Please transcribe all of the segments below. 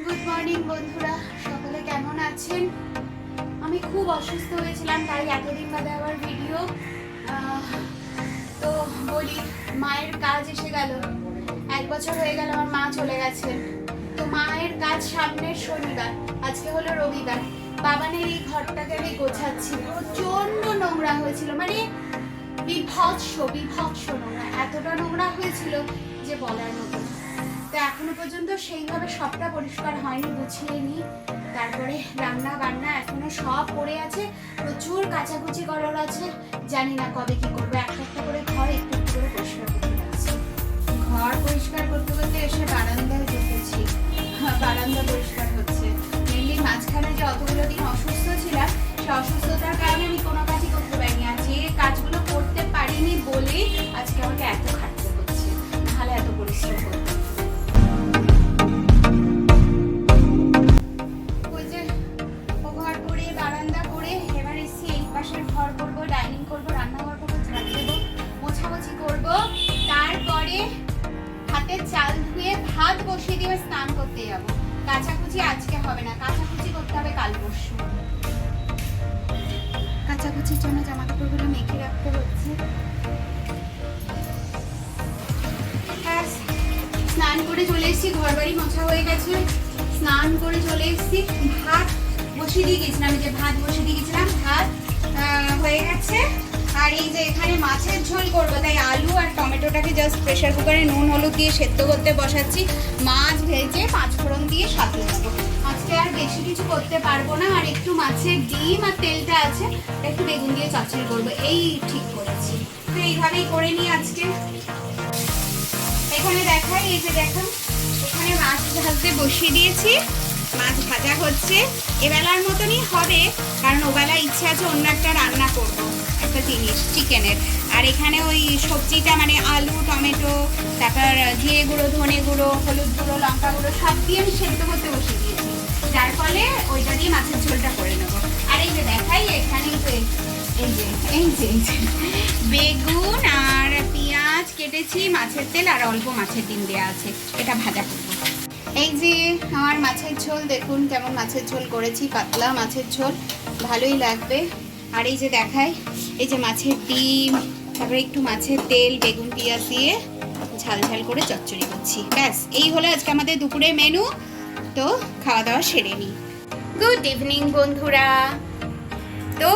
Good morning বন্ধুরা, সকলে কেমন আছেন? আমি খুব অসুস্থ হয়েছিলাম, তাই এতদিন বাদে আবার ভিডিও। তো বলি, মায়ের কাজ এসে গেল। 1 বছর হয়ে গেল আমার মা চলে গেছেন। তো মায়ের কাজ সামনের শনিবার, আজকে হলো রবিবার। বাবানের এই ঘরটাকে আমি গোছাচ্ছি, প্রচন্ড নোংরা হয়েছিল, মানে বিভৎস নোংরা, এতটা নোংরা হয়েছিল যে বলার মতো না। তো এখনো পর্যন্ত সেইভাবে সবটা পরিষ্কার হয়নি, গুছিয়ে নিই। তারপরে রান্না বান্না এখনো সব পড়ে আছে, প্রচুর কাচাকুচি করার আছে। জানি না কবে কি করবো, একটা করে ঘর একটু একটু করে পরিষ্কার করতে পারছি। ঘর পরিষ্কার করতে করতে এসে বারান্দায় ঢুকেছি, বারান্দা পরিষ্কার হচ্ছে। মেনলি মাঝখানে যে অতগুলো দিন অসুস্থ ছিলাম, সে অসুস্থতার কারণে আমি কোনো কাজই করতে পারিনি। আর যে কাজগুলো করতে পারিনি বলেই আজকে আমাকে এত খাটতে হচ্ছে, নাহলে এত পরিশ্রম করতে। ঘর করবো, ডাইনিং করবো, রান্নাঘর করবো, ঝাড় দেবো, মোছামুছি করবো। তারপরে হাতের চাল ধুয়ে ভাত বসিয়ে দিয়ে স্নান করতে যাবো। কাচাকুচি আজকে হবে না, কাচাকুচি করতে হবে কাল পরশু। কাচাকুচির জন্য জামা কাপড়গুলো মেখে রাখতে হচ্ছে। স্নান করে চলে এসেছি, ঘর বাড়ি মোছা হয়ে গেছে, স্নান করে চলে এসেছি। ভাত বসিয়ে দিয়ে গেছিলাম, যে ভাত বসিয়ে দিয়ে গেছিলাম, ভাত হয়ে গেছে। আর এই যে এখানে মাছের ঝোল করবো, তাই আলু আর টমেটোটাকে জাস্ট প্রেসার কুকারে নুন হলুদ দিয়ে সেদ্ধ করতে বসাচ্ছি। মাছ ভেজে 5 ফোড়ন দিয়ে সাথে দেবো। আজকে আর বেশি কিছু করতে পারবো না। আর একটু মাছের ডিম আর তেলটা আছে, একটু বেগুন দিয়ে চচ্চড়ি করবো, এই ঠিক করেছি। তো এইভাবেই করে নিই আজকে। এখানে দেখাই, এই যে দেখুন, এখানে মাছ ভাজতে বসিয়ে দিয়েছি, মাছ ভাজা হচ্ছে। এবেলার মতনই হবে, কারণ ওবেলা ইচ্ছে আছে অন্য একটা রান্না করব, একটা জিনিস চিকেনের। আর এখানে ওই সবজিটা মানে আলু টমেটো, তারপর জিরে গুঁড়ো, ধনে গুঁড়ো, হলুদ গুঁড়ো, লঙ্কা গুঁড়ো সব দিয়ে আমি সেদ্ধ করতে বসিয়ে দিয়েছি, যার ফলে ওইটা দিয়ে মাছের ঝোলটা করে নেবো। আর এই যে দেখাই, এখানে এই যে বেগুন আর পেঁয়াজ কেটেছি, মাছের তেল আর অল্প মাছের ডিম দেওয়া আছে, এটা ভাজা করবো। এই যে আমার মাছের ঝোল, দেখুন কেমন মাছের ঝোল করেছি, পাতলা মাছের ঝোল, ভালোই লাগবে। আর এই যে দেখাই, এই যে মাছের ডিম, তারপরে একটু মাছের তেল, বেগুন পেঁয়াজ দিয়ে ঝাল ঝাল করে চচ্চড়ি করছি। ব্যাস, এই হলো আজকে আমাদের দুপুরের মেনু। তো খাওয়া দাওয়া সেরে নিই। গুড ইভিনিং বন্ধুরা। তো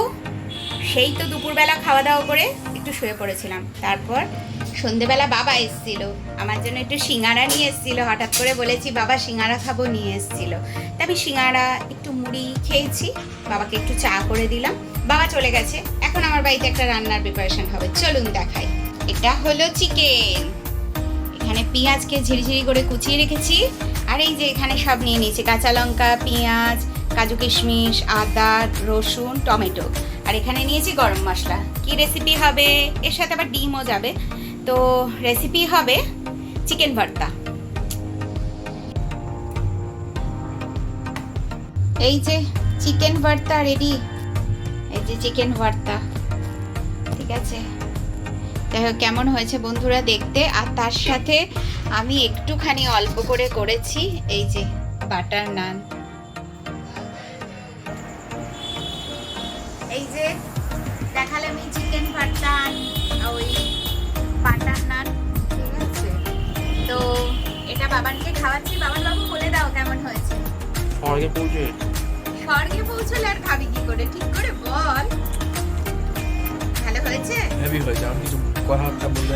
সেই তো দুপুরবেলা খাওয়া দাওয়া করে একটু শুয়ে পড়েছিলাম। তারপর সন্ধেবেলা বাবা এসেছিল, আমার জন্য একটু সিঙ্গারা নিয়ে এসেছিল। হঠাৎ করে বলেছি বাবা সিঙ্গারা খাবো, নিয়ে এসেছিল। তা আমি সিঙ্গারা একটু মুড়ি খেয়েছি, বাবাকে একটু চা করে দিলাম। বাবা চলে গেছে, এখন আমার বাড়িতে একটা রান্নার প্রিপারেশন হবে, চলুন দেখাই। এটা হলো চিকেন। এখানে পেঁয়াজকে ঝিরিঝিরি করে কুচিয়ে রেখেছি। আর এই যে এখানে সব নিয়ে নিয়েছি, কাঁচা লঙ্কা, পেঁয়াজ, কাজু কিশমিশ, আদা, রসুন, টমেটো। আর এখানে নিয়েছি গরম মশলা। কি রেসিপি হবে, এর সাথে আবার ডিমও যাবে। তো রেসিপি হবে চিকেন ভর্তা। এই যে চিকেন ভর্তা রেডি, এই যে চিকেন ভর্তা, ঠিক আছে। দেখো কেমন হয়েছে বন্ধুরা দেখতে। আর তার সাথে আমি একটুখানি অল্প করে করেছি এই যে বাটার নান। এই যে দেখালাম এই চিকেন ভর্তা, ওই বাটার নান, ঠিক আছে। তো এটা বাবানকে খাওয়াচ্ছি। বাবান বাবু বলে দাও কেমন হয়েছে। স্বর্গে পৌঁছলে আর খাবি কি করে, ঠিক করে বল। ভালো হয়েছে, হেভি হয়েছে। আমি কিছু কথা বলতে